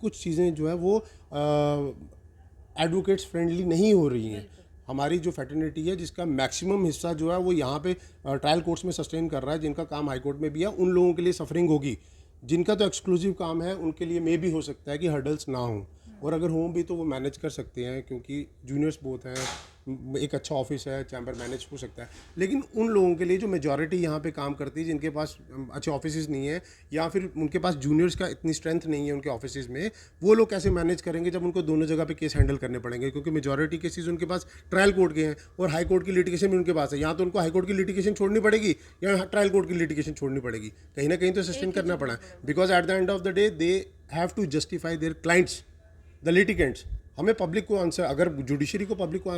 कुछ चीज़ें जो है वो एडवोकेट्स फ्रेंडली नहीं हो रही हैं। हमारी जो फैटर्निटी है जिसका मैक्सिमम हिस्सा जो है वो यहाँ पे ट्रायल कोर्ट्स में सस्टेन कर रहा है, जिनका काम हाई कोर्ट में भी है, उन लोगों के लिए सफरिंग होगी। जिनका तो एक्सक्लूसिव काम है उनके लिए मे भी हो सकता है कि हर्डल्स ना हों, और अगर हों भी तो वो मैनेज कर सकते हैं क्योंकि जूनियर्स बहुत हैं, एक अच्छा ऑफिस है, चैम्बर मैनेज हो सकता है। लेकिन उन लोगों के लिए जो मेजॉरिटी यहाँ पे काम करती है, जिनके पास अच्छे ऑफिस नहीं है या फिर उनके पास जूनियर्स का इतनी स्ट्रेंथ नहीं है उनके ऑफिस में, वो लोग कैसे मैनेज करेंगे जब उनको दोनों जगह पे केस हैंडल करने पड़ेंगे, क्योंकि मेजॉरिटी केसेस उनके पास ट्रायल कोर्ट के हैं और हाई कोर्ट की लिटिगेशन भी उनके पास है। यहाँ तो उनको हाई कोर्ट की लिटिगेशन छोड़नी पड़ेगी या ट्रायल कोर्ट की लिटिगेशन छोड़नी पड़ेगी, कहीं ना कहीं तो सस्टेन करना पड़ा, because at the end of the day they have to justify their clients, the litigants. हमें पब्लिक को आंसर, अगर जुडिशरी को पब्लिक को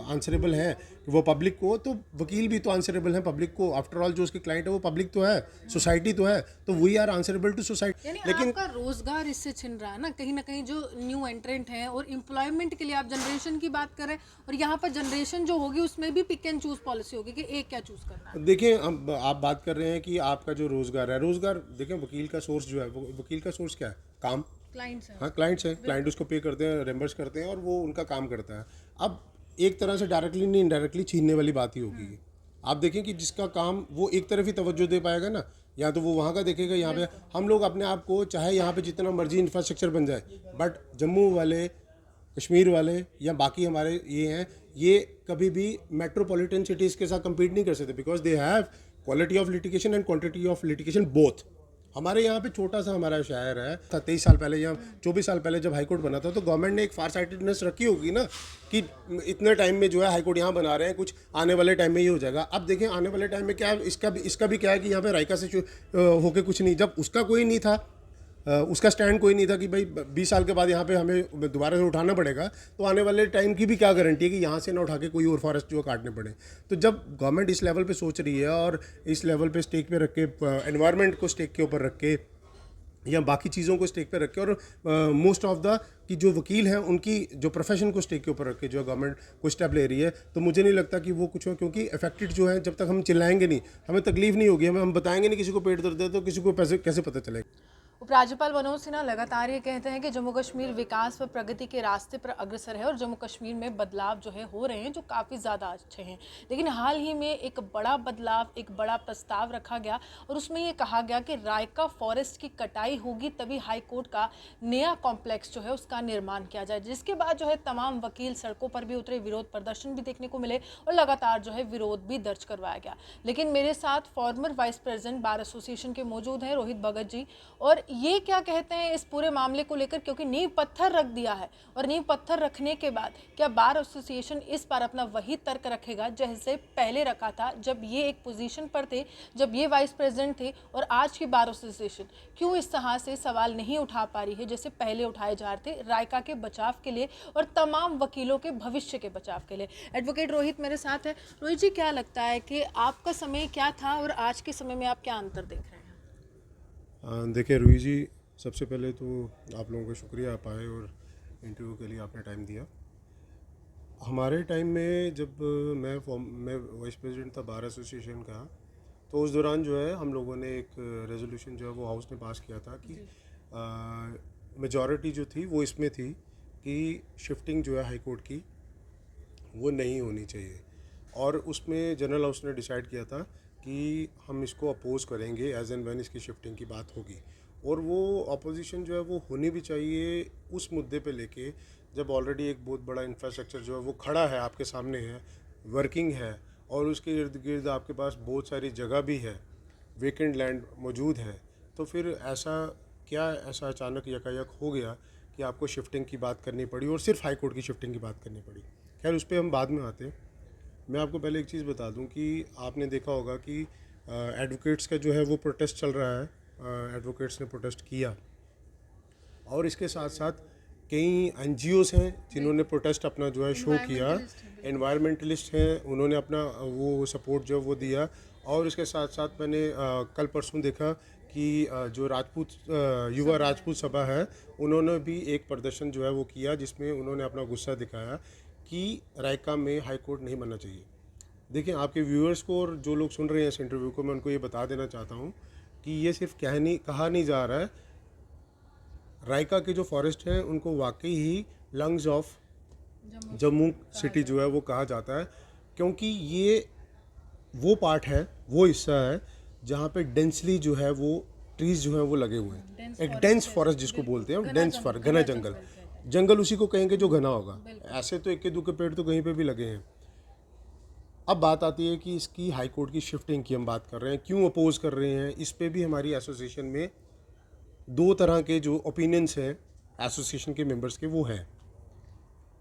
आंसरेबल है वो पब्लिक को, तो वकील भी तो आंसरेबल है पब्लिक को। आफ्टर ऑल जो उसके क्लाइंट है वो पब्लिक तो है, सोसाइटी तो है, तो we are answerable to society. लेकिन आपका रोजगार इससे छिन रहा है ना कहीं जो न्यू एंट्रेंट हैं, और एम्प्लॉयमेंट के लिए आप जनरेशन की बात करें, और यहाँ पर जनरेशन जो होगी उसमें भी पिक एंड चूज पॉलिसी होगी कि एक क्या चूज करना है। देखिए, अब आप बात कर रहे हैं कि आपका जो रोजगार है, रोजगार देखें, वकील का सोर्स जो है, वकील का सोर्स क्या है? काम। क्लाइंट्स हैं। हाँ, क्लाइंट्स हैं, क्लाइंट उसको पे करते हैं, रेम्बर्स करते हैं और वो उनका काम करता है। अब एक तरह से डायरेक्टली नहीं इनडायरेक्टली छीनने वाली बात ही होगी। आप देखें कि जिसका काम वो एक तरफ ही तवज्जो दे पाएगा ना, या तो वो वहाँ का देखेगा। यहाँ पे हम लोग अपने आप को, चाहे यहाँ पे जितना मर्जी इंफ्रास्ट्रक्चर बन जाए, बट जम्मू वाले, कश्मीर वाले या बाकी हमारे ये हैं, ये कभी भी मेट्रोपॉलिटन सिटीज़ के साथ कम्पीट नहीं कर सकते, because they have quality of litigation and quantity of litigation both. हमारे यहाँ पे छोटा सा हमारा शहर है, 23 साल पहले या 24 साल पहले जब हाईकोर्ट बना था, तो गवर्नमेंट ने एक फार साइटेडनेस रखी होगी ना कि इतने टाइम में जो है हाईकोर्ट यहाँ बना रहे हैं, कुछ आने वाले टाइम में ये हो जाएगा। अब देखें आने वाले टाइम में क्या है, इसका भी क्या है कि यहाँ पे रायका से होके कुछ नहीं, जब उसका कोई नहीं था, उसका स्टैंड कोई नहीं था कि भाई 20 साल के बाद यहाँ पे हमें दोबारा से उठाना पड़ेगा, तो आने वाले टाइम की भी क्या गारंटी है कि यहाँ से ना उठा के कोई और फॉरेस्ट जो काटने पड़े। तो जब गवर्नमेंट इस लेवल पे सोच रही है और इस लेवल पे स्टेक पे रख के, एनवायरनमेंट को स्टेक के ऊपर रख के या बाकी चीज़ों को स्टेक पे रख के, और मोस्ट ऑफ द कि जो वकील हैं उनकी जो प्रोफेशन को स्टेक के ऊपर रख के जो गवर्नमेंट को स्टेप ले रही है, तो मुझे नहीं लगता कि वो कुछ हो, क्योंकि अफेक्टेड जो है, जब तक हम चिल्लाएंगे नहीं, हमें तकलीफ नहीं होगी, हम बताएंगे नहीं, किसी को पेट दर्द है तो किसी को पैसे कैसे पता चलेगा। उपराज्यपाल मनोज सिन्हा लगातार ये कहते हैं कि जम्मू कश्मीर विकास व प्रगति के रास्ते पर अग्रसर है और जम्मू कश्मीर में बदलाव जो है हो रहे हैं जो काफ़ी ज़्यादा अच्छे हैं। लेकिन हाल ही में एक बड़ा बदलाव, एक बड़ा प्रस्ताव रखा गया और उसमें ये कहा गया कि रायका फॉरेस्ट की कटाई होगी तभी हाई कोर्ट का नया कॉम्प्लेक्स जो है उसका निर्माण किया जाए, जिसके बाद जो है तमाम वकील सड़कों पर भी उतरे, विरोध प्रदर्शन भी देखने को मिले और लगातार जो है विरोध भी दर्ज करवाया गया। लेकिन मेरे साथ farmer vice president bar association के मौजूद हैं रोहित भगत जी, और ये क्या कहते हैं इस पूरे मामले को लेकर, क्योंकि नींव पत्थर रख दिया है और नींव पत्थर रखने के बाद क्या बार एसोसिएशन इस बार अपना वही तर्क रखेगा जैसे पहले रखा था जब ये एक पोजीशन पर थे, जब ये वाइस प्रेसिडेंट थे, और आज की बार एसोसिएशन क्यों इस तरह से सवाल नहीं उठा पा रही है जैसे पहले उठाए जा रहे थे रायका के बचाव के लिए और तमाम वकीलों के भविष्य के बचाव के लिए। एडवोकेट रोहित मेरे साथ है। रोहित जी, क्या लगता है कि आपका समय क्या था और आज के समय में आप क्या अंतर देख रहे हैं? देखिए रूही जी, सबसे पहले तो आप लोगों का शुक्रिया, आप आए और इंटरव्यू के लिए आपने टाइम दिया। हमारे टाइम में जब मैं वाइस प्रेसिडेंट था बार एसोसिएशन का, तो उस दौरान जो है हम लोगों ने एक रेजोल्यूशन जो है वो हाउस ने पास किया था कि मेजॉरिटी जो थी वो इसमें थी कि शिफ्टिंग जो है हाई कोर्ट की वो नहीं होनी चाहिए, और उसमें जनरल हाउस ने डिसाइड किया था कि हम इसको अपोज करेंगे एज एंड व्हेन इसकी शिफ्टिंग की बात होगी। और वो अपोजिशन जो है वो होनी भी चाहिए उस मुद्दे पे लेके जब ऑलरेडी एक बहुत बड़ा इंफ्रास्ट्रक्चर जो है वो खड़ा है, आपके सामने है, वर्किंग है, और उसके इर्द गिर्द आपके पास बहुत सारी जगह भी है, वेकेंट लैंड मौजूद है। तो फिर ऐसा अचानक यकायक हो गया कि आपको शिफ्टिंग की बात करनी पड़ी और सिर्फ हाई कोर्ट की शिफ्टिंग की बात करनी पड़ी। खैर, उस पर हम बाद में आते हैं। मैं आपको पहले एक चीज़ बता दूं कि आपने देखा होगा कि एडवोकेट्स का जो है वो प्रोटेस्ट चल रहा है, एडवोकेट्स ने प्रोटेस्ट किया, और इसके साथ साथ कई एनजीओस हैं जिन्होंने प्रोटेस्ट अपना जो है शो किया, एनवायरमेंटलिस्ट हैं, उन्होंने अपना वो सपोर्ट जो वो दिया। और इसके साथ साथ मैंने कल परसों देखा कि जो युवा राजपूत सभा है, उन्होंने भी एक प्रदर्शन जो है वो किया जिसमें उन्होंने अपना गुस्सा दिखाया कि रायका में हाई कोर्ट नहीं बनना चाहिए। देखिए, आपके व्यूअर्स को और जो लोग सुन रहे हैं इस इंटरव्यू को, मैं उनको ये बता देना चाहता हूँ कि ये सिर्फ कहा नहीं जा रहा है, रायका के जो फॉरेस्ट हैं उनको वाकई ही लंग्स ऑफ जम्मू सिटी जो है वो कहा जाता है, क्योंकि ये वो पार्ट है, वो हिस्सा है जहाँ पे डेंसली जो है वो ट्रीज जो हैं वो लगे हुए हैं। एक डेंस फॉरेस्ट जिसको बोलते हैं, डेंस फॉरेस्ट, घना जंगल। जंगल उसी को कहेंगे जो घना होगा। ऐसे तो इक्के दुक्के पेड़ तो कहीं पे भी लगे हैं। अब बात आती है कि इसकी हाई कोर्ट की शिफ्टिंग की हम बात कर रहे हैं, क्यों अपोज कर रहे हैं। इस पे भी हमारी एसोसिएशन में दो तरह के जो ओपिनियंस हैं एसोसिएशन के मेंबर्स के, वो हैं।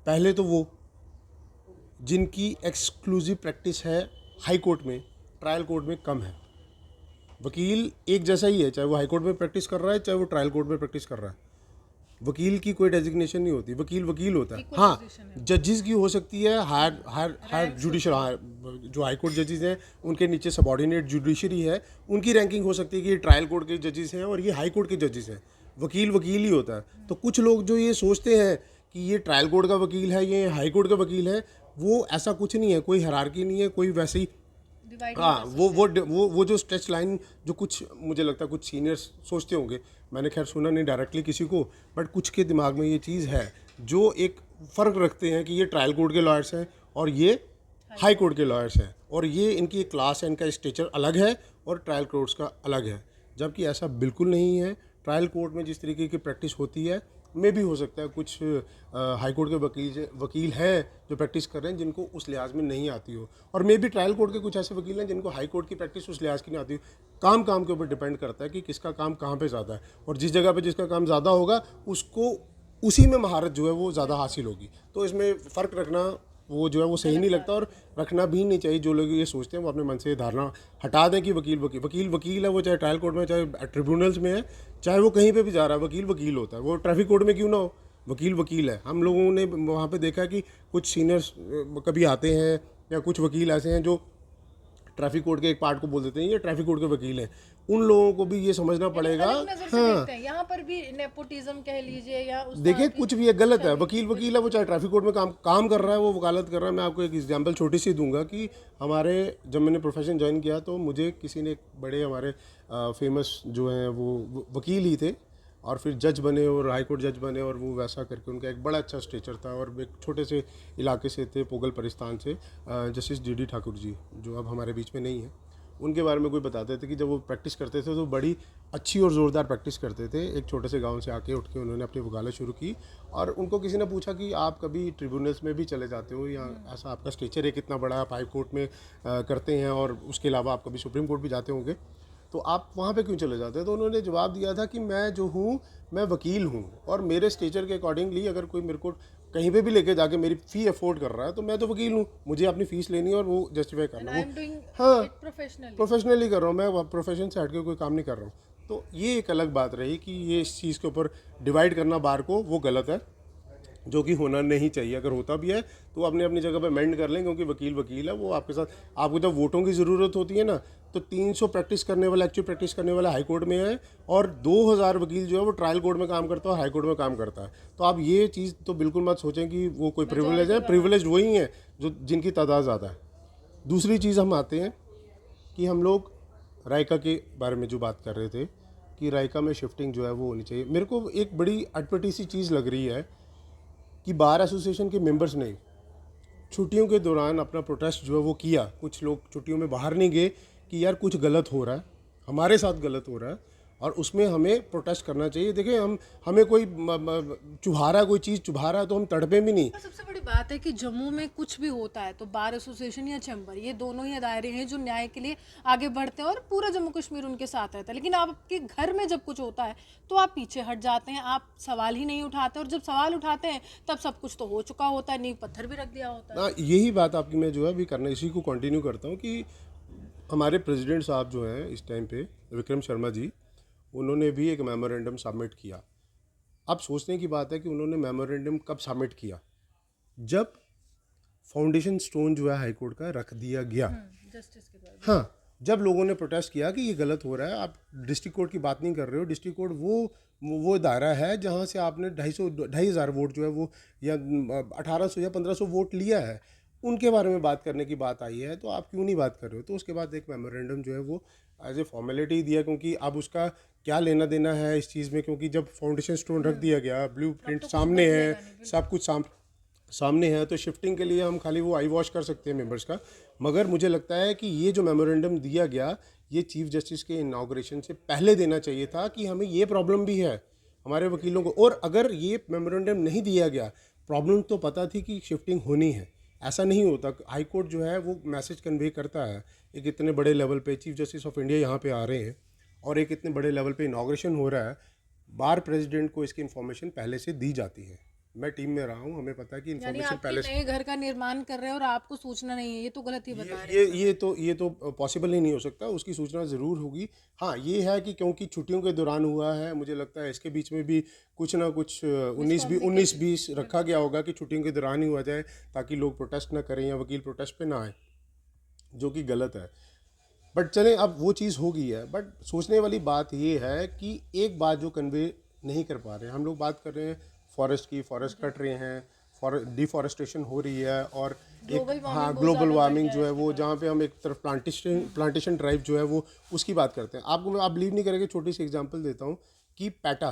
पहले तो वो जिनकी एक्सक्लूसिव प्रैक्टिस है हाई कोर्ट में, ट्रायल कोर्ट में कम है। वकील एक जैसा ही है, चाहे वो हाई कोर्ट में प्रैक्टिस कर रहा है चाहे वो ट्रायल कोर्ट में प्रैक्टिस कर रहा है। वकील की कोई डेजिग्नेशन नहीं होती, वकील वकील होता है। हाँ, जजेस की हो सकती है, हायर जुडिशल, जो हाई कोर्ट जजेस हैं उनके नीचे सबॉर्डिनेट जुडिशरी है, उनकी रैंकिंग हो सकती है कि ये ट्रायल कोर्ट के जजेस हैं और ये हाई कोर्ट के जजेस हैं। वकील वकील ही होता है। तो कुछ लोग जो ये सोचते हैं कि ये ट्रायल कोर्ट का वकील है, ये हाई कोर्ट का वकील है, वो ऐसा कुछ नहीं है। कोई हायरार्की नहीं है, कोई वैसे ही। हाँ, वो जो स्ट्रेच लाइन जो कुछ मुझे लगता है कुछ सीनियर्स सोचते होंगे, मैंने खैर सुना नहीं डायरेक्टली किसी को, बट कुछ के दिमाग में ये चीज़ है जो एक फ़र्क रखते हैं कि ये ट्रायल कोर्ट के लॉयर्स हैं और ये हाई कोर्ट के लॉयर्स हैं, और ये इनकी एक क्लास है, इनका स्टेचर अलग है और ट्रायल कोर्ट्स का अलग है। जबकि ऐसा बिल्कुल नहीं है। ट्रायल कोर्ट में जिस तरीके की प्रैक्टिस होती है, में भी हो सकता है कुछ हाई कोर्ट के वकील हैं जो प्रैक्टिस कर रहे हैं जिनको उस लिहाज में नहीं आती हो, और मे भी ट्रायल कोर्ट के कुछ ऐसे वकील हैं जिनको हाई कोर्ट की प्रैक्टिस उस लिहाज की नहीं आती हो। काम काम के ऊपर डिपेंड करता है कि किसका काम कहाँ पे ज़्यादा है, और जिस जगह पे जिसका काम ज़्यादा होगा उसको उसी में महारत जो है वो ज़्यादा हासिल होगी। तो इसमें फ़र्क रखना वो जो है वो सही नहीं लगता, और रखना भी नहीं चाहिए। जो लोग ये सोचते हैं वो अपने मन से ये धारणा हटा दें कि वकील वकील है, वो चाहे ट्रायल कोर्ट में चाहे ट्रिब्यूनल्स में है, चाहे वो कहीं पे भी जा रहा है, वकील वकील होता है। वो ट्रैफिक कोर्ट में क्यों ना हो, वकील वकील है। हम लोगों ने वहाँ पे देखा कि कुछ सीनियर्स कभी आते हैं या कुछ वकील ऐसे हैं जो ट्रैफिक कोर्ट के एक पार्ट को बोल देते हैं ये ट्रैफिक कोर्ट के वकील हैं। उन लोगों को भी ये समझना पड़ेगा। हाँ, यहाँ पर भी नेपोटिज्म कह लीजिए या देखिए कुछ भी है गलत है। वकील वकील है, वो चाहे ट्रैफिक कोर्ट में काम कर रहा है, वो वकालत कर रहा है। मैं आपको एक एग्जांपल छोटी सी दूंगा कि हमारे जब मैंने प्रोफेशन ज्वाइन किया तो मुझे किसी ने, एक बड़े हमारे फेमस जो हैं वो वकील ही थे और फिर जज बने और हाई कोर्ट जज बने, और वो वैसा करके उनका एक बड़ा अच्छा स्टेचर था, और एक छोटे से इलाके से थे, पोगल परिस्तान से, जस्टिस डी ठाकुर जी जो अब हमारे बीच में नहीं है। उनके बारे में कोई बताते थे कि जब वो प्रैक्टिस करते थे तो बड़ी अच्छी और ज़ोरदार प्रैक्टिस करते थे। एक छोटे से गांव से आके उठ के उन्होंने अपनी वकालत शुरू की, और उनको किसी ने पूछा कि आप कभी ट्रिब्यूनल्स में भी चले जाते हो, या ऐसा आपका स्टेचर है कितना बड़ा, आप हाई कोर्ट में करते हैं और उसके अलावा आप कभी सुप्रीम कोर्ट भी जाते होंगे, तो आप वहाँ पे क्यों चले जाते हैं। तो उन्होंने जवाब दिया था कि मैं जो हूँ मैं वकील हूँ, और मेरे स्टेचर के अकॉर्डिंगली अगर कोई मेरे को कहीं पे भी लेके जाके मेरी फ़ी अफोर्ड कर रहा है तो मैं तो वकील हूँ, मुझे अपनी फ़ीस लेनी है और वो जस्टिफाई करना है। हाँ, प्रोफेशनली कर रहा हूँ मैं, प्रोफेशन से हट के कोई काम नहीं कर रहा हूँ। तो ये एक अलग बात रही कि ये इस चीज़ के ऊपर डिवाइड करना बार को, वो गलत है, जो कि होना नहीं चाहिए। अगर होता भी है तो अपनी अपनी जगह पे मेंड कर लें, क्योंकि वकील वकील है। वो आपके साथ, आपको जब वोटों की ज़रूरत होती है ना, तो 300 प्रैक्टिस करने वाला, एक्चुअल प्रैक्टिस करने वाला हाई कोर्ट में है, और 2000 वकील जो है वो ट्रायल कोर्ट में काम करता है और हाई कोर्ट में काम करता है। तो आप ये चीज़ तो बिल्कुल मत सोचें कि वो कोई प्रिविलेज है। प्रिविलेज वही हैं जो जिनकी तादाद ज़्यादा है। दूसरी चीज़ हम आते हैं कि हम लोग रायका के बारे में जो बात कर रहे थे कि रायका में शिफ्टिंग जो है वो होनी चाहिए। मेरे को एक बड़ी अटपटी सी चीज़ लग रही है कि बार एसोसिएशन के मेंबर्स ने छुट्टियों के दौरान अपना प्रोटेस्ट जो है वो किया। कुछ लोग छुट्टियों में बाहर नहीं गए कि यार कुछ गलत हो रहा है, हमारे साथ गलत हो रहा है, और उसमें हमें प्रोटेस्ट करना चाहिए। देखिए हमें कोई चुभा रहा है, कोई चीज़ चुभा रहा है तो हम तड़पे भी नहीं। सबसे बड़ी बात है कि जम्मू में कुछ भी होता है तो बार एसोसिएशन या चैम्बर, ये दोनों ही दायरे हैं जो न्याय के लिए आगे बढ़ते हैं और पूरा जम्मू कश्मीर उनके साथ रहता है। लेकिन आपके घर में जब कुछ होता है तो आप पीछे हट जाते हैं, आप सवाल ही नहीं उठाते, और जब सवाल उठाते हैं तब सब कुछ तो हो चुका होता है, नींव पत्थर भी रख दिया होता है। यही बात आपकी मैं जो है अभी करना, इसी को कंटिन्यू करता हूँ कि हमारे प्रेसिडेंट साहब जो हैं इस टाइम पे, विक्रम शर्मा जी, उन्होंने भी एक मेमोरेंडम सबमिट किया। अब सोचने की बात है कि उन्होंने मेमोरेंडम कब सबमिट किया, जब फाउंडेशन स्टोन जो है हाई कोर्ट का रख दिया गया। जस्टिस के द्वारा। हाँ, जब लोगों ने प्रोटेस्ट किया कि ये गलत हो रहा है, आप डिस्ट्रिक्ट कोर्ट की बात नहीं कर रहे हो। डिस्ट्रिक्ट कोर्ट वो दायरा है जहाँ से आपने 250 वोट जो है वो, या 1800 या 1500 वोट लिया है, उनके बारे में बात करने की बात आई है, तो आप क्यों नहीं बात कर रहे हो? तो उसके बाद एक मेमोरेंडम जो है वो एज ए फॉर्मेलिटी दिया, क्योंकि अब उसका क्या लेना देना है इस चीज़ में, क्योंकि जब फाउंडेशन स्टोन रख दिया गया, ब्लू प्रिंट तो कुछ सामने बदलेगा है, नहीं, बिल्कुल। सब कुछ सामने है, तो शिफ्टिंग के लिए हम खाली वो आई वॉश कर सकते हैं मेंबर्स का। मगर मुझे लगता है कि ये जो मेमोरेंडम दिया गया, ये चीफ जस्टिस के इनाग्रेशन से पहले देना चाहिए था कि हमें ये प्रॉब्लम भी है हमारे वकीलों को। और अगर ये मेमोरेंडम नहीं दिया गया, प्रॉब्लम तो पता थी कि शिफ्टिंग होनी है, ऐसा नहीं होता। हाई कोर्ट जो है वो मैसेज कन्वे करता है, एक इतने बड़े लेवल पे चीफ जस्टिस ऑफ इंडिया यहाँ पे आ रहे हैं और एक इतने बड़े लेवल पे इनाग्रेशन हो रहा है, बार प्रेसिडेंट को इसकी इन्फॉर्मेशन पहले से दी जाती है। मैं टीम में रहा हूँ, हमें पता है कि यानी इन्फॉर्मेशन आपके पहले से नए घर का निर्माण कर रहे हैं और आपको सूचना नहीं है, ये तो गलत ही बता रहे हैं। ये तो पॉसिबल ही नहीं हो सकता, उसकी सूचना ज़रूर होगी। हाँ, ये है कि क्योंकि छुट्टियों के दौरान हुआ है, मुझे लगता है इसके बीच में भी कुछ ना कुछ 19-20 रखा गया होगा कि छुट्टियों के दौरान ही हुआ जाए, ताकि लोग प्रोटेस्ट ना करें या वकील प्रोटेस्ट पे ना आए, जो कि गलत है। बट चलें, अब वो चीज़ हो गई है। बट सोचने वाली बात ये है कि एक बात जो कन्वे नहीं कर पा रहे हैं, हम लोग बात कर रहे हैं फॉरेस्ट की, फॉरेस्ट कट रहे हैं, डिफॉरेस्टेशन हो रही है, और एक हाँ ग्लोबल वार्मिंग जो है वो, जहाँ पे हम एक तरफ प्लांटेशन ड्राइव जो है वो उसकी बात करते हैं। आप बिलीव नहीं करेंगे, छोटी सी एग्जांपल देता हूँ कि PETA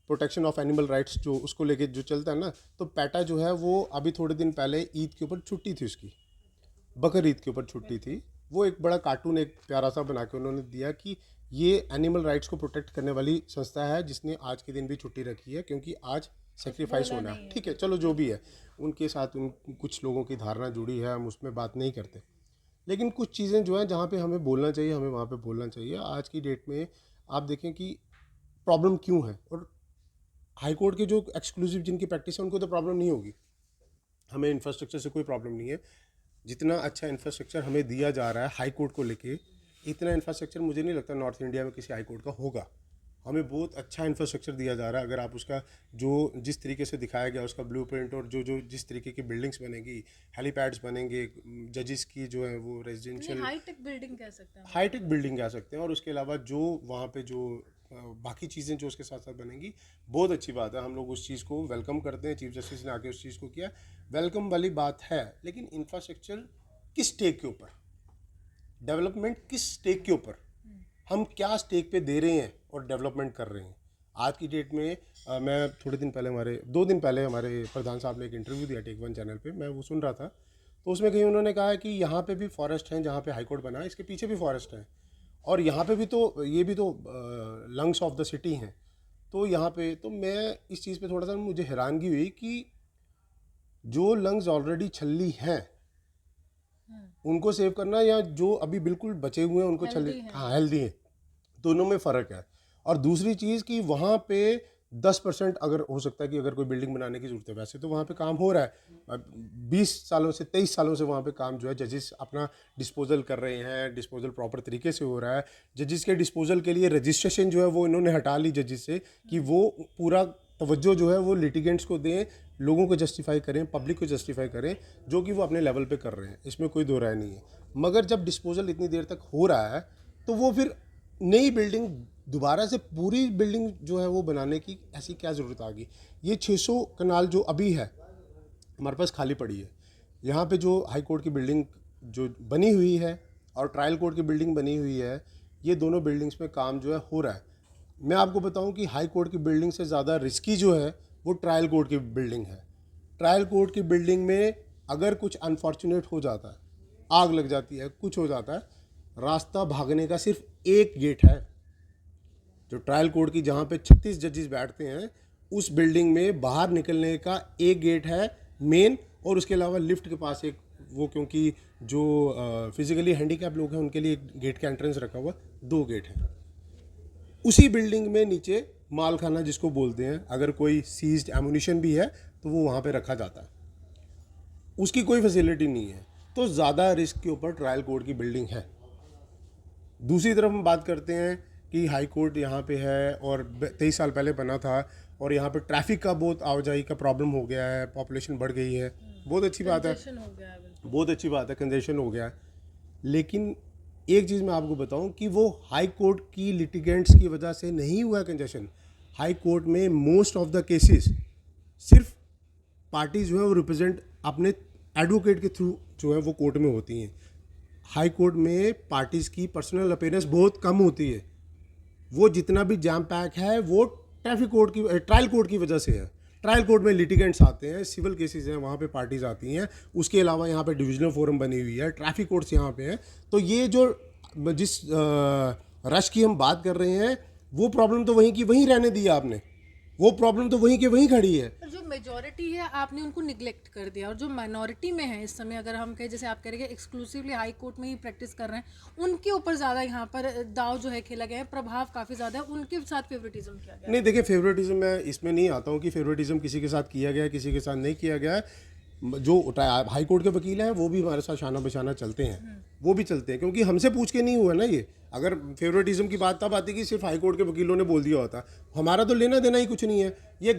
protection of animal rights जो उसको लेके जो चलता है ना, तो पैटा जो है वो अभी थोड़े दिन पहले ईद के ऊपर छुट्टी थी उसकी, बकर ईद के ऊपर छुट्टी थी। वो एक बड़ा कार्टून एक प्यारा सा बना के उन्होंने दिया कि ये एनिमल राइट्स को प्रोटेक्ट करने वाली संस्था है जिसने आज के दिन भी छुट्टी रखी है, क्योंकि आज सेक्रीफाइस होना है। ठीक है, चलो जो भी है, उनके साथ उन कुछ लोगों की धारणा जुड़ी है, हम उसमें बात नहीं करते। लेकिन कुछ चीज़ें जो हैं जहाँ पे हमें बोलना चाहिए, हमें वहाँ पे बोलना चाहिए। आज की डेट में आप देखें कि प्रॉब्लम क्यों है, और हाई कोर्ट के जो एक्सक्लूसिव जिनकी प्रैक्टिस है उनको तो प्रॉब्लम नहीं होगी, हमें इंफ्रास्ट्रक्चर से कोई प्रॉब्लम नहीं है। जितना अच्छा इंफ्रास्ट्रक्चर हमें दिया जा रहा है हाई कोर्ट को लेके, इतना इंफ्रास्ट्रक्चर मुझे नहीं लगता नॉर्थ इंडिया में किसी हाई कोर्ट का होगा। हमें बहुत अच्छा इंफ्रास्ट्रक्चर दिया जा रहा है। अगर आप उसका जो जिस तरीके से दिखाया गया उसका ब्लूप्रिंट, और जो जो जिस तरीके की बिल्डिंग्स बनेंगी, हेलीपैड्स बनेंगे, जजेस की जो है वो रेजिडेंशियल हाईटेक बिल्डिंग कह सकते हैं। हाईटेक बिल्डिंग कह सकते हैं, और उसके अलावा जो वहाँ पे जो बाकी चीज़ें जो उसके साथ साथ बनेंगी, बहुत अच्छी बात है। हम लोग उस चीज़ को वेलकम करते हैं, चीफ जस्टिस ने आके उस चीज़ को किया, वेलकम वाली बात है। लेकिन इंफ्रास्ट्रक्चर किस स्टेक के ऊपर, डेवलपमेंट किस स्टेक के ऊपर, हम क्या स्टेक पे दे रहे हैं और डेवलपमेंट कर रहे हैं। आज की डेट में मैं थोड़े दिन पहले 2 दिन पहले हमारे प्रधान साहब ने एक इंटरव्यू दिया टेक वन चैनल पे, मैं वो सुन रहा था। तो उसमें कहीं उन्होंने कहा है कि यहाँ पे भी फॉरेस्ट हैं, जहाँ पे हाई कोर्ट बना है इसके पीछे भी फॉरेस्ट है, और यहाँ पे भी तो ये भी तो लंग्स ऑफ द सिटी हैं। तो यहाँ पे तो मैं इस चीज़ पे थोड़ा सा मुझे हैरानगी हुई कि जो लंग्स ऑलरेडी छल्ली हैं उनको सेव करना, या जो अभी बिल्कुल बचे हुए हैं उनको छल्ली, हाँ हेल्दी हैं, दोनों में फ़र्क है। और दूसरी चीज़ कि वहाँ पे 10% अगर हो सकता है कि अगर कोई बिल्डिंग बनाने की ज़रूरत है, वैसे तो वहाँ पे काम हो रहा है। 20 सालों से 23 सालों से वहाँ पे काम जो है जजेस अपना डिस्पोजल कर रहे हैं, डिस्पोजल प्रॉपर तरीके से हो रहा है। जजेस के डिस्पोजल के लिए रजिस्ट्रेशन जो है वो इन्होंने हटा ली जजेस से, कि वो पूरा तवज्जो जो है वो लिटिगेंट्स को दें, लोगों को जस्टिफाई करें, पब्लिक को जस्टिफाई करें, जो कि वो अपने लेवल पे कर रहे हैं, इसमें कोई दो राय नहीं है। मगर जब डिस्पोजल इतनी देर तक हो रहा है, तो वो फिर नई बिल्डिंग दोबारा से पूरी बिल्डिंग जो है वो बनाने की ऐसी क्या ज़रूरत आ गई। ये 600 कनाल जो अभी है हमारे पास खाली पड़ी है, यहाँ पे जो हाई कोर्ट की बिल्डिंग जो बनी हुई है और ट्रायल कोर्ट की बिल्डिंग बनी हुई है, ये दोनों बिल्डिंग्स में काम जो है हो रहा है। मैं आपको बताऊं कि हाई कोर्ट की बिल्डिंग से ज़्यादा रिस्की जो है वो ट्रायल कोर्ट की बिल्डिंग है। ट्रायल कोर्ट की बिल्डिंग में अगर कुछ अनफॉर्चुनेट हो जाता है, आग लग जाती है, कुछ हो जाता है, रास्ता भागने का सिर्फ एक गेट है। जो ट्रायल कोर्ट की जहाँ पे 36 जजेस बैठते हैं, उस बिल्डिंग में बाहर निकलने का एक गेट है मेन, और उसके अलावा लिफ्ट के पास एक वो, क्योंकि जो फिजिकली हैंडीकैप लोग हैं उनके लिए गेट का एंट्रेंस रखा हुआ, 2 गेट हैं। उसी बिल्डिंग में नीचे माल खाना जिसको बोलते हैं, अगर कोई सीज्ड एमुनिशन भी है तो वो वहाँ पे रखा जाता है, उसकी कोई फैसिलिटी नहीं है। तो ज़्यादा रिस्क के ऊपर ट्रायल कोर्ट की बिल्डिंग है। दूसरी तरफ हम बात करते हैं कि हाई कोर्ट यहाँ पे है और 23 साल पहले बना था, और यहाँ पे ट्रैफिक का बहुत आवाजाही का प्रॉब्लम हो गया है, पॉपुलेशन बढ़ गई है, बहुत अच्छी बात है, बहुत अच्छी बात है, कंजेशन हो गया है। लेकिन एक चीज़ मैं आपको बताऊं कि वो हाई कोर्ट की लिटिगेंट्स की वजह से नहीं हुआ कंजेशन। हाई कोर्ट में मोस्ट ऑफ द केसेस सिर्फ पार्टी जो है वो रिप्रेजेंट अपने एडवोकेट के थ्रू जो है वो कोर्ट में होती हैं। हाई कोर्ट में पार्टीज़ की पर्सनल अपीयरेंस बहुत कम होती है। वो जितना भी जैम पैक है वो ट्रैफिक कोर्ट की ट्रायल कोर्ट की वजह से है। ट्रायल कोर्ट में लिटिगेंट्स आते हैं, सिविल केसेस हैं, वहाँ पे पार्टीज़ आती हैं। उसके अलावा यहाँ पे डिविजनल फोरम बनी हुई है, ट्रैफिक कोर्ट्स यहाँ पे हैं। तो ये जो जिस रश की हम बात कर रहे हैं, वो प्रॉब्लम तो वहीं की वहीं रहने दी आपने, वो प्रॉब्लम तो वहीं की वहीं खड़ी है। जो मेजॉरिटी है आपने उनको निगलेक्ट कर दिया, और जो माइनॉरिटी में है इस समय, अगर हम कहें जैसे आप कह रहे हैं एक्सक्लूसिवली हाई कोर्ट में ही प्रैक्टिस कर रहे हैं, उनके ऊपर ज़्यादा यहाँ पर दाव जो है खेला गया है, प्रभाव काफ़ी ज़्यादा है, उनके साथ फेवरेटिज्म किया गया है। नहीं देखिए, फेवरेटिज्म मैं इसमें नहीं आता हूँ कि फेवरेटिज्म किसी के साथ किया गया है, किसी के साथ नहीं किया गया है। जो हाई कोर्ट के वकील हैं वो भी हमारे साथ शाना बशाना चलते हैं, वो भी चलते हैं, क्योंकि हमसे पूछ के नहीं हुआ ना ये। अगर फेवरेटिज्म की बात तब आती कि सिर्फ हाई कोर्ट के वकीलों ने बोल दिया होता, हमारा तो लेना देना ही कुछ नहीं है। ये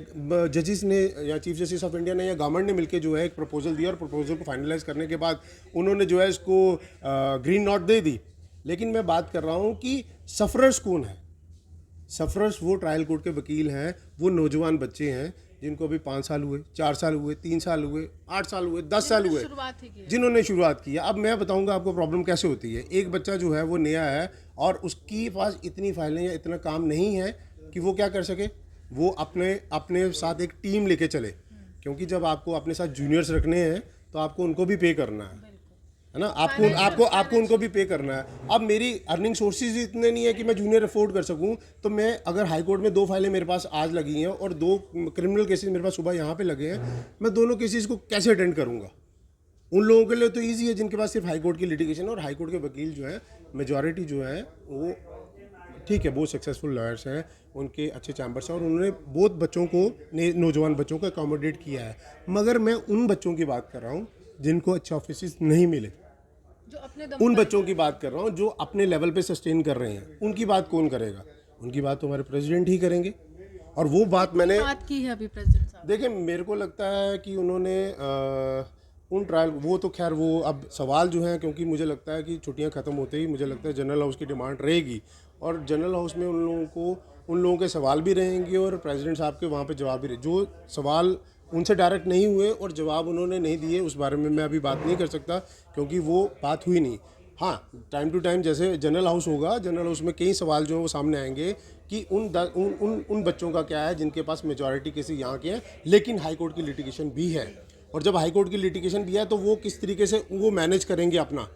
जजेस ने या चीफ जस्टिस ऑफ इंडिया ने या गवर्नमेंट ने मिलकर जो है एक प्रपोजल दिया, और प्रपोजल को फाइनलाइज करने के बाद उन्होंने जो है इसको ग्रीन नॉट दे दी। लेकिन मैं बात कर रहा हूँ कि सफरर्स कौन है। सफरर्स वो ट्रायल कोर्ट के वकील हैं, वो नौजवान बच्चे हैं जिनको अभी 5 साल हुए, 4 साल हुए, 3 साल हुए, 8 साल हुए, 10 साल हुए, शुरुआत ही की, जिन्होंने शुरुआत की है। अब मैं बताऊंगा आपको प्रॉब्लम कैसे होती है। एक बच्चा जो है वो नया है और उसकी पास इतनी फाइलें या इतना काम नहीं है कि वो क्या कर सके, वो अपने अपने साथ एक टीम लेके चले, क्योंकि जब आपको अपने साथ जूनियर्स रखने हैं तो आपको उनको भी पे करना है ना, आपको उनको भी पे करना है। अब मेरी अर्निंग सोर्सेज इतने नहीं है कि मैं जूनियर अफोर्ड कर सकूं, तो मैं अगर हाई कोर्ट में 2 फाइलें मेरे पास आज लगी हैं और 2 क्रिमिनल केसेस मेरे पास सुबह यहाँ पे लगे हैं, मैं दोनों केसेस को कैसे अटेंड करूँगा। उन लोगों के लिए तो ईजी है जिनके पास सिर्फ हाई कोर्ट की लिटिगेशन है, और हाई कोर्ट के वकील जो है मेजॉरिटी जो है वो ठीक है, बहुत सक्सेसफुल लॉयर्स हैं, उनके अच्छे चैम्बर्स हैं, और उन्होंने बहुत बच्चों को, नौजवान बच्चों को अकोमोडेट किया है। मगर मैं उन बच्चों की बात कर रहा हूँ जिनको अच्छे ऑफिस नहीं मिले, जो अपने उन बच्चों की बात कर रहा हूँ जो अपने लेवल पे सस्टेन कर रहे हैं। उनकी बात कौन करेगा? उनकी बात तो हमारे प्रेसिडेंट ही करेंगे। और वो बात मैंने बात की है अभी प्रेसिडेंट साहब। देखिए, मेरे को लगता है कि उन्होंने उन ट्रायल, वो तो खैर वो अब सवाल जो है, क्योंकि मुझे लगता है कि छुट्टियां ख़त्म होते ही मुझे लगता है जनरल हाउस की डिमांड रहेगी, और जनरल हाउस में उन लोगों के सवाल भी रहेंगे और प्रेसिडेंट साहब के वहाँ पे जवाब भी रहे। जो सवाल उनसे डायरेक्ट नहीं हुए और जवाब उन्होंने नहीं दिए, उस बारे में मैं अभी बात नहीं कर सकता, क्योंकि वो बात हुई नहीं। हाँ, टाइम टू टाइम जैसे जनरल हाउस होगा, जनरल हाउस में कई सवाल जो है वो सामने आएंगे कि उन बच्चों का क्या है जिनके पास मेजॉरिटी केसेस यहाँ के हैं, लेकिन हाई कोर्ट की लिटिगेशन भी है। और जब हाई कोर्ट की लिटिगेशन भी है तो वो किस तरीके से वो मैनेज करेंगे, अपना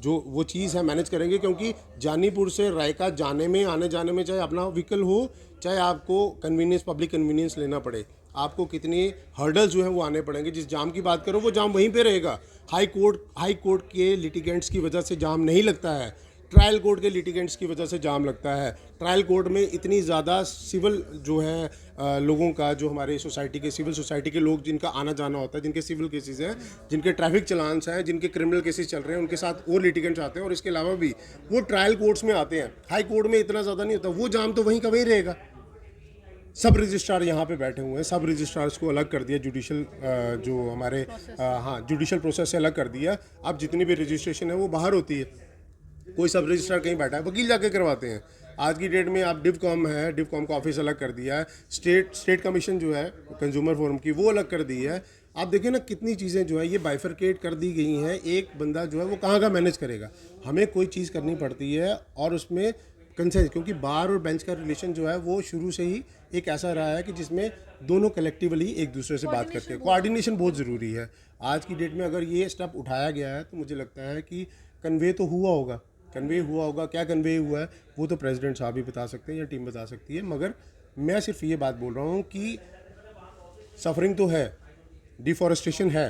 जो वो चीज़ है मैनेज करेंगे, क्योंकि जानीपुर से रायका जाने में, आने जाने में, चाहे अपना व्हीकल हो, चाहे आपको कन्वीनियंस, पब्लिक कन्वीनियंस लेना पड़े, आपको कितनी हर्डल्स जो है वो आने पड़ेंगे। जिस जाम की बात करो वो जाम वहीं पे रहेगा। हाई कोर्ट के लिटिगेंट्स की वजह से जाम नहीं लगता है, ट्रायल कोर्ट के लिटिगेंट्स की वजह से जाम लगता है। ट्रायल कोर्ट में इतनी ज़्यादा सिविल जो है लोगों का, जो हमारे सोसाइटी के सिविल सोसाइटी के लोग जिनका आना जाना होता है, जिनके सिविल केसेस हैं, जिनके ट्रैफिक चलान्स हैं, जिनके क्रिमिनल केसेस चल रहे हैं, उनके साथ और लिटिगेंट्स आते हैं, और इसके अलावा भी वो ट्रायल कोर्ट्स में आते हैं। हाई कोर्ट में इतना ज़्यादा नहीं होता, वो जाम तो वहीं का वहीं रहेगा। सब रजिस्ट्रार यहाँ पे बैठे हुए हैं, सब रजिस्ट्रार्स को अलग कर दिया, जुडिशल जो हमारे हाँ जुडिशल प्रोसेस से अलग कर दिया। अब जितनी भी रजिस्ट्रेशन है वो बाहर होती है, कोई सब रजिस्ट्रार कहीं बैठा है, वकील जाके करवाते हैं। आज की डेट में आप डिवकॉम है, डिवकॉम का ऑफिस अलग कर दिया है, स्टेट कमीशन जो है कंज्यूमर फोरम की वो अलग कर दी है। आप देखिए ना कितनी चीज़ें जो है ये बाइफरकेट कर दी गई हैं। एक बंदा जो है वो कहाँ का मैनेज करेगा? हमें कोई चीज़ करनी पड़ती है और उसमें कंसेंस, क्योंकि बार और बेंच का रिलेशन जो है वो शुरू से ही एक ऐसा रहा है कि जिसमें दोनों कलेक्टिवली एक दूसरे से बात करते हैं। कोऑर्डिनेशन बहुत ज़रूरी है। आज की डेट में अगर ये स्टेप उठाया गया है तो मुझे लगता है कि कन्वे तो हुआ होगा। क्या कन्वे हुआ है वो तो प्रेसिडेंट साहब ही बता सकते हैं या टीम बता सकती है, मगर मैं सिर्फ ये बात बोल रहा हूँ कि सफरिंग तो है, डिफॉरेस्टेशन है,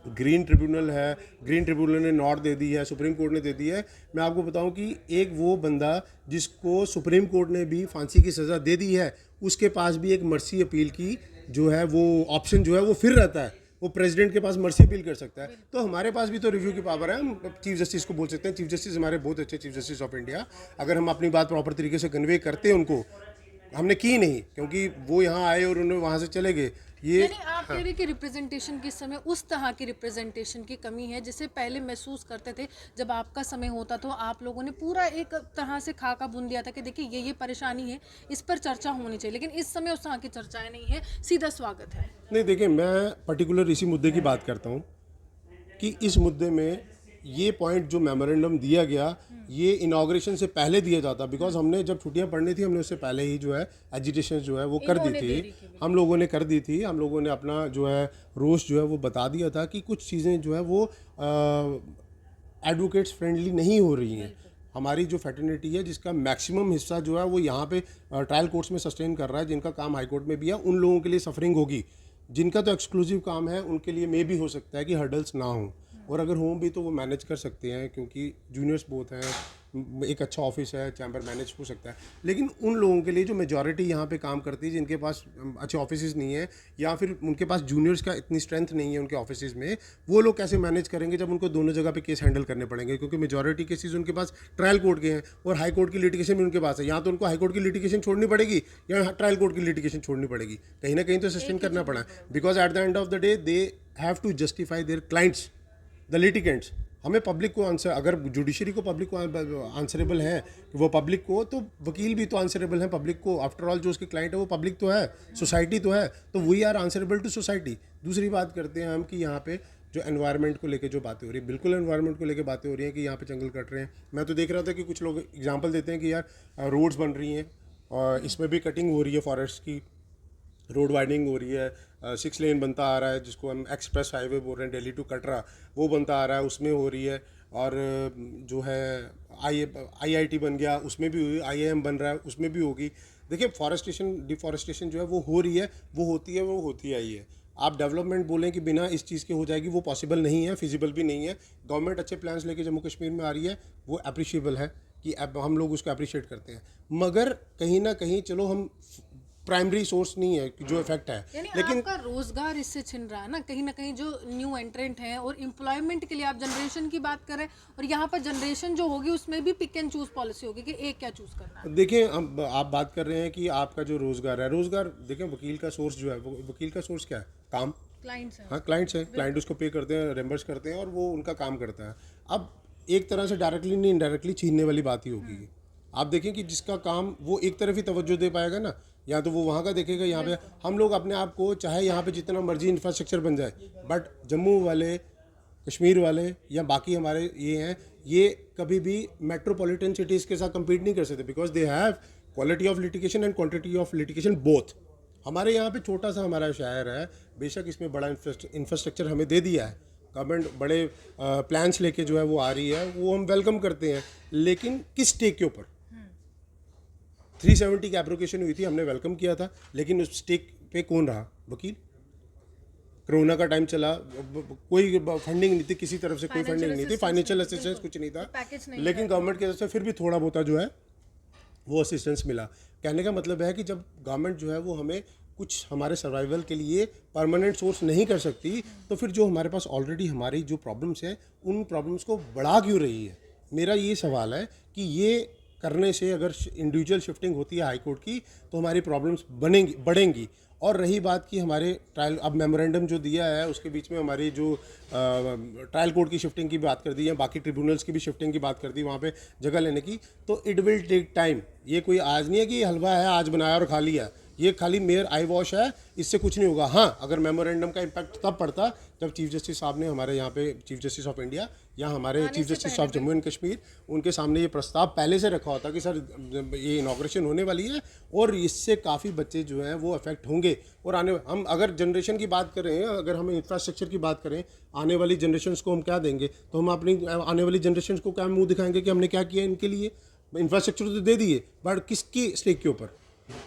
ग्रीन ट्रिब्यूनल है, ग्रीन ट्रिब्यूनल ने नॉट दे दी है, सुप्रीम कोर्ट ने दे दी है। मैं आपको बताऊं कि एक वो बंदा जिसको सुप्रीम कोर्ट ने भी फांसी की सज़ा दे दी है, उसके पास भी एक मर्सी अपील की जो है वो ऑप्शन जो है वो फिर रहता है, वो प्रेसिडेंट के पास मर्सी अपील कर सकता है। तो हमारे पास भी तो रिव्यू की पावर है। हम चीफ जस्टिस को बोल सकते हैं, चीफ जस्टिस हमारे बहुत अच्छे चीफ जस्टिस ऑफ इंडिया, अगर हम अपनी बात प्रॉपर तरीके से कन्वे करते हैं उनको, हमने की नहीं क्योंकि वो यहाँ आए और उन्होंने वहाँ से चले गए। ये यानी आप कह रहे हैं कि रिप्रेजेंटेशन के समय उस तरह की रिप्रेजेंटेशन की कमी है जिसे पहले महसूस करते थे। जब आपका समय होता तो आप लोगों ने पूरा एक तरह से खाका बुन दिया था कि देखिए ये परेशानी है, इस पर चर्चा होनी चाहिए, लेकिन इस समय उस तरह की चर्चाएं नहीं है, सीधा स्वागत है। नहीं, देखिए मैं पर्टिकुलर इसी मुद्दे की बात करता हूँ कि इस मुद्दे में ये पॉइंट जो मेमोरेंडम दिया गया ये इनाग्रेशन से पहले दिया जाता, बिकॉज हमने जब छुट्टियां पढ़नी थी हमने उससे पहले ही जो है एजिटेशन जो है वो कर दी थी, हम लोगों ने कर दी थी। हम लोगों ने अपना जो है रोष जो है वो बता दिया था कि कुछ चीज़ें जो है वो एडवोकेट्स फ्रेंडली नहीं हो रही हैं। हमारी जो फैटर्निटी है जिसका मैक्सिमम हिस्सा जो है वो यहाँ पे ट्रायल कोर्ट्स में सस्टेन कर रहा है, जिनका काम हाई कोर्ट में भी है, उन लोगों के लिए सफरिंग होगी। जिनका तो एक्सक्लूसिव काम है उनके लिए मे भी हो सकता है कि हर्डल्स ना हों, और अगर हों भी तो वो मैनेज कर सकते हैं क्योंकि जूनियर्स बहुत हैं, एक अच्छा ऑफिस है, चैम्बर मैनेज हो सकता है। लेकिन उन लोगों के लिए जो मेजॉरिटी यहाँ पे काम करती है, जिनके पास अच्छे ऑफिस नहीं है या फिर उनके पास जूनियर्स का इतनी स्ट्रेंथ नहीं है उनके ऑफिस में, वो लोग कैसे मैनेज करेंगे जब उनको दोनों जगह पे केस हैंडल करने पड़ेंगे, क्योंकि मेजॉरिटी केसेस उनके पास ट्रायल कोर्ट के हैं और हाई कोर्ट की लिटिगेशन भी उनके पास है। यहाँ तो उनको हाई कोर्ट की लिटिगेशन छोड़नी पड़ेगी या ट्रायल कोर्ट की लिटिगेशन छोड़नी पड़ेगी, कहीं ना कहीं तो सस्टेन करना पड़ा, because at the end of the day they have to justify their clients, the litigants. हमें पब्लिक को आंसर, अगर जुडिशरी को पब्लिक को आंसरेबल है वो पब्लिक को, तो वकील भी तो आंसरेबल है पब्लिक को। आफ्टर ऑल जो उसके क्लाइंट है वो पब्लिक तो है, सोसाइटी तो है, तो we are answerable to society. दूसरी बात करते हैं हम कि यहाँ पे जो एनवायरनमेंट को लेके जो बातें हो रही है, बिल्कुल एनवायरनमेंट को लेके बातें हो रही हैं कि यहाँ पे जंगल कट रहे हैं। मैं तो देख रहा था कि कुछ लोग एग्जांपल देते हैं कि यार रोड्स बन रही हैं और इसमें भी कटिंग हो रही है फॉरेस्ट की, रोड वाइडनिंग हो रही है, 6 लेन बनता आ रहा है जिसको हम एक्सप्रेस हाईवे बोल रहे हैं, दिल्ली टू कटरा, वो बनता आ रहा है, उसमें हो रही है। और जो है IIT बन गया उसमें भी हुई, IIM बन रहा है उसमें भी होगी। देखिए फॉरेस्टेशन डिफॉरेस्टेशन जो है वो हो रही है, वो होती आई है। आप डेवलपमेंट बोलें कि बिना इस चीज़ के हो जाएगी, वो पॉसिबल नहीं है, फिजिबल भी नहीं है। गवर्नमेंट अच्छे प्लान्स लेके जम्मू कश्मीर में आ रही है, वो अप्रिशिएबल है कि अब हम लोग उसको अप्रिशिएट करते हैं, मगर कहीं ना कहीं चलो हम प्राइमरी सोर्स नहीं है जो इफेक्ट है, लेकिन आपका रोजगार इससे छिन रहा है ना कहीं जो न्यू एंट्रेंट हैं, और एम्प्लॉयमेंट के लिए आप जनरेशन की बात करें, और यहाँ पर जनरेशन जो होगी उसमें भी पिक एंड चूज पॉलिसी होगी कि एक क्या चूज करना है। देखिए अब आप बात कर रहे हैं कि आपका जो रोजगार है, रोजगार देखिए वकील का सोर्स जो है, वो वकील का सोर्स क्या है? काम, क्लाइंट्स हैं। हाँ क्लाइंट्स हैं, क्लाइंट उसको पे करते हैं, रेम्बर्स करते हैं और वो उनका काम करता है। अब एक तरह से डायरेक्टली नहीं इनडायरेक्टली छीनने वाली बात ही होगी। आप देखें कि जिसका काम वो एक तरफ ही तवज्जो दे पाएगा ना, या तो वो वहाँ का देखेगा। यहाँ पे हम लोग अपने आप को चाहे यहाँ पे जितना मर्जी इंफ्रास्ट्रक्चर बन जाए, बट जम्मू वाले, कश्मीर वाले या बाकी हमारे ये हैं, ये कभी भी मेट्रोपॉलिटन सिटीज़ के साथ कम्पीट नहीं कर सकते, because they have quality of litigation and quantity of litigation both. हमारे यहाँ पे छोटा सा हमारा शहर है, बेशक इसमें बड़ा इंफ्रास्ट्रक्चर हमें दे दिया है गवर्नमेंट, बड़े प्लान्स लेके जो है वो आ रही है, वो हम वेलकम करते हैं, लेकिन किस स्टेक के ऊपर? 370 की एप्लीकेशन हुई थी, हमने वेलकम किया था, लेकिन उस स्टेक पे कौन रहा? वकील। कोरोना का टाइम चला, कोई फंडिंग नहीं थी किसी तरफ से, कोई फंडिंग नहीं थी, फाइनेंशियल असिस्टेंस कुछ नहीं था, लेकिन गवर्नमेंट की तरफ से फिर भी थोड़ा बहुत जो है वो असिस्टेंस मिला। कहने का मतलब है कि जब गवर्नमेंट जो है वो हमें कुछ हमारे सर्वाइवल के लिए परमानेंट सोर्स नहीं कर सकती, तो फिर जो हमारे पास ऑलरेडी हमारी जो प्रॉब्लम्स हैं उन प्रॉब्लम्स को बढ़ा क्यों रही है? मेरा ये सवाल है कि ये करने से अगर इंडिविजुअल शिफ्टिंग होती है हाई कोर्ट की तो हमारी प्रॉब्लम्स बढ़ेंगी। और रही बात कि हमारे ट्रायल, अब मेमोरेंडम जो दिया है उसके बीच में हमारी जो ट्रायल कोर्ट की शिफ्टिंग की बात कर दी है, बाकी ट्रिब्यूनल्स की भी शिफ्टिंग की बात कर दी वहाँ पे जगह लेने की, तो इट विल टेक टाइम। ये कोई आज नहीं है कि हलवा है आज बनाया और खा लिया, ये खाली मेयर आई वॉश है, इससे कुछ नहीं होगा। हाँ, अगर मेमोरेंडम का इम्पैक्ट तब पड़ता जब चीफ जस्टिस साहब ने हमारे यहाँ पे, चीफ जस्टिस ऑफ इंडिया या हमारे chief justice of Jammu and Kashmir, उनके सामने ये प्रस्ताव पहले से रखा होता कि सर ये इनॉग्रेशन होने वाली है और इससे काफ़ी बच्चे जो हैं वो अफेक्ट होंगे। और हम अगर जनरेशन की बात करें, अगर हम इंफ्रास्ट्रक्चर की बात करें, आने वाली जनरेशन को हम क्या देंगे? तो हम अपनी आने वाली जनरेशन को क्या मुँह दिखाएंगे कि हमने क्या किया इनके लिए? इंफ्रास्ट्रक्चर तो दे दिए, बट किसकी स्टेक के ऊपर?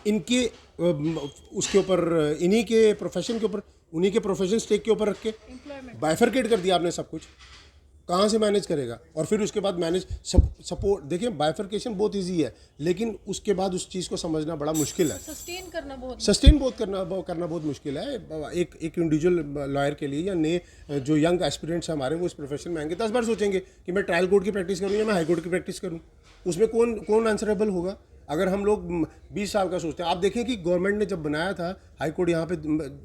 इनके उसके ऊपर, इन्हीं के प्रोफेशन के ऊपर, उन्हीं के प्रोफेशन स्टेक के ऊपर रख के बाइफरकेट कर दिया आपने सब कुछ। कहाँ से मैनेज करेगा? और फिर उसके बाद मैनेज सपोर्ट, देखिए बाइफरकेशन बहुत इजी है, लेकिन उसके बाद उस चीज़ को समझना बड़ा मुश्किल है, सस्टेन करना बहुत मुश्किल है। एक इंडिविजुअल लॉयर के लिए या नए जो यंग एस्पिरेंट्स हैं हमारे, वो इस प्रोफेशन में आएंगे 10 बार सोचेंगे कि मैं ट्रायल कोर्ट की प्रैक्टिस करूँ या मैं हाई कोर्ट की प्रैक्टिस करूँ। उसमें कौन आंसरेबल होगा? अगर हम लोग 20 साल का सोचते हैं, आप देखें कि गवर्नमेंट ने जब बनाया था हाई कोर्ट यहाँ पे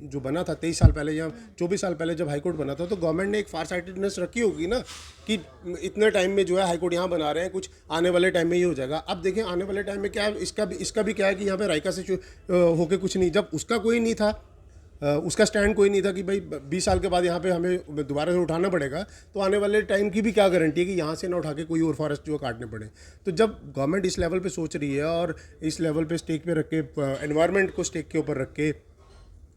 जो बना था 23 साल पहले या 24 साल पहले जब हाई कोर्ट बना था, तो गवर्नमेंट ने एक फार साइटेडनेस रखी होगी ना कि इतने टाइम में जो है हाई कोर्ट यहाँ बना रहे हैं, कुछ आने वाले टाइम में ये हो जाएगा। अब देखें आने वाले टाइम में क्या, इसका भी क्या है कि यहाँ पे रायका से होके कुछ नहीं, जब उसका कोई नहीं था उसका स्टैंड कोई नहीं था कि भाई 20 साल के बाद यहाँ पे हमें दोबारा से उठाना पड़ेगा, तो आने वाले टाइम की भी क्या गारंटी है कि यहाँ से ना उठा के कोई और फॉरेस्ट जो है काटने पड़े। तो जब गवर्नमेंट इस लेवल पे सोच रही है और इस लेवल पे स्टेक पे रख के, एनवायरनमेंट को स्टेक के ऊपर रख के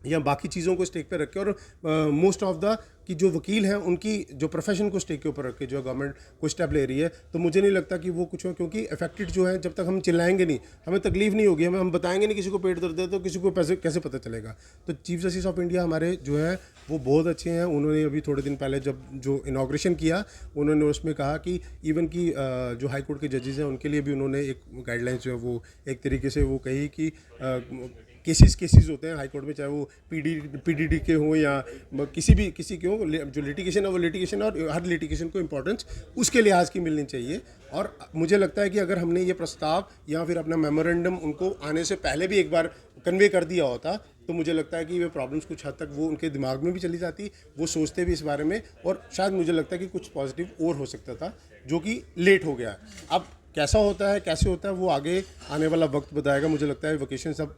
या बाकी चीज़ों को स्टेक पे रख के, और मोस्ट ऑफ द कि जो वकील हैं उनकी जो प्रोफेशन को स्टेक के ऊपर रख के जो गवर्नमेंट को स्टेप ले रही है, तो मुझे नहीं लगता कि वो कुछ हो, क्योंकि अफेक्टेड जो है, जब तक हम चिल्लाएंगे नहीं, हमें तकलीफ नहीं होगी, हम बताएंगे नहीं किसी को पेट दर्द है तो किसी को कैसे पता चलेगा। तो चीफ जस्टिस ऑफ इंडिया हमारे जो है वो बहुत अच्छे हैं। उन्होंने अभी थोड़े दिन पहले जब जो इनाग्रेशन किया, उन्होंने उसमें कहा कि इवन की जो हाई कोर्ट के जजेस हैं उनके लिए भी उन्होंने एक गाइडलाइंस जो है वो एक तरीके से वो कही कि केसेस होते हैं हाई कोर्ट में, चाहे वो पीडीडी के हों या किसी के हों, जो लिटिगेशन है वो लिटिगेशन, और हर लिटिगेशन को इम्पोर्टेंस उसके लिहाज की मिलनी चाहिए। और मुझे लगता है कि अगर हमने ये प्रस्ताव या फिर अपना मेमोरेंडम उनको आने से पहले भी एक बार कन्वे कर दिया होता, तो मुझे लगता है कि वे प्रॉब्लम्स कुछ हद तक वो उनके दिमाग में भी चली जाती, वो सोचते भी इस बारे में, और शायद मुझे लगता है कि कुछ पॉजिटिव और हो सकता था, जो कि लेट हो गया। अब कैसा होता है, कैसे होता है, वो आगे आने वाला वक्त बताएगा। मुझे लगता है वेकेशन सब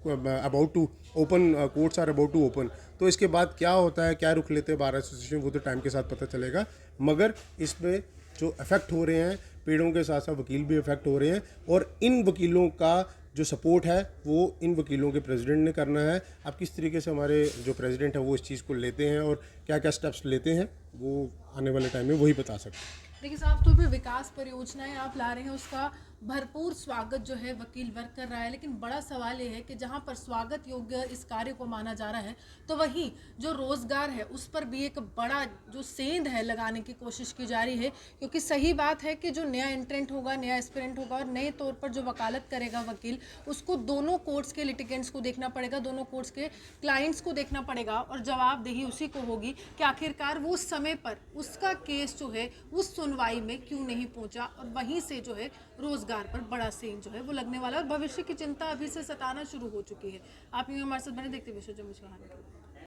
about to open, courts are about to open, तो इसके बाद क्या होता है, क्या रुख लेते हैं बार एसोसिएशन, वो तो टाइम के साथ पता चलेगा। मगर इसमें जो अफेक्ट हो रहे हैं, पेड़ों के साथ साथ वकील भी अफेक्ट हो रहे हैं, और इन वकीलों का जो सपोर्ट है वो इन वकीलों के प्रेसिडेंट ने करना है। अब किस तरीके से हमारे जो प्रेसिडेंट है वो इस चीज़ को लेते हैं और क्या क्या स्टेप्स लेते हैं, वो आने वाले टाइम में वही बता सकते हैं। देखिए, साफ तौर पे विकास परियोजनाएं आप ला रहे हैं, उसका भरपूर स्वागत जो है वकील वर्ग कर रहा है, लेकिन बड़ा सवाल ये है कि जहां पर स्वागत योग्य इस कार्य को माना जा रहा है, तो वहीं जो रोजगार है उस पर भी एक बड़ा जो सेंध है लगाने की कोशिश की जा रही है। क्योंकि सही बात है कि जो नया एंट्रेंट होगा, नया एस्पिरेंट होगा और नए तौर पर जो वकालत करेगा वकील, उसको दोनों कोर्ट्स के लिटिगेंट्स को देखना पड़ेगा, दोनों कोर्ट्स के क्लाइंट्स को देखना पड़ेगा, और जवाबदेही उसी को होगी कि आखिरकार वो समय पर उसका केस जो है उस सुनवाई में क्यों नहीं पहुंचा, और वहीं से जो है रोजगार पर बड़ा सेंध जो है वो लगने वाला है, और भविष्य की चिंता अभी से सताना शुरू हो चुकी है। आप यूं हमारे साथ बने, देखते विश्व जम्मू से।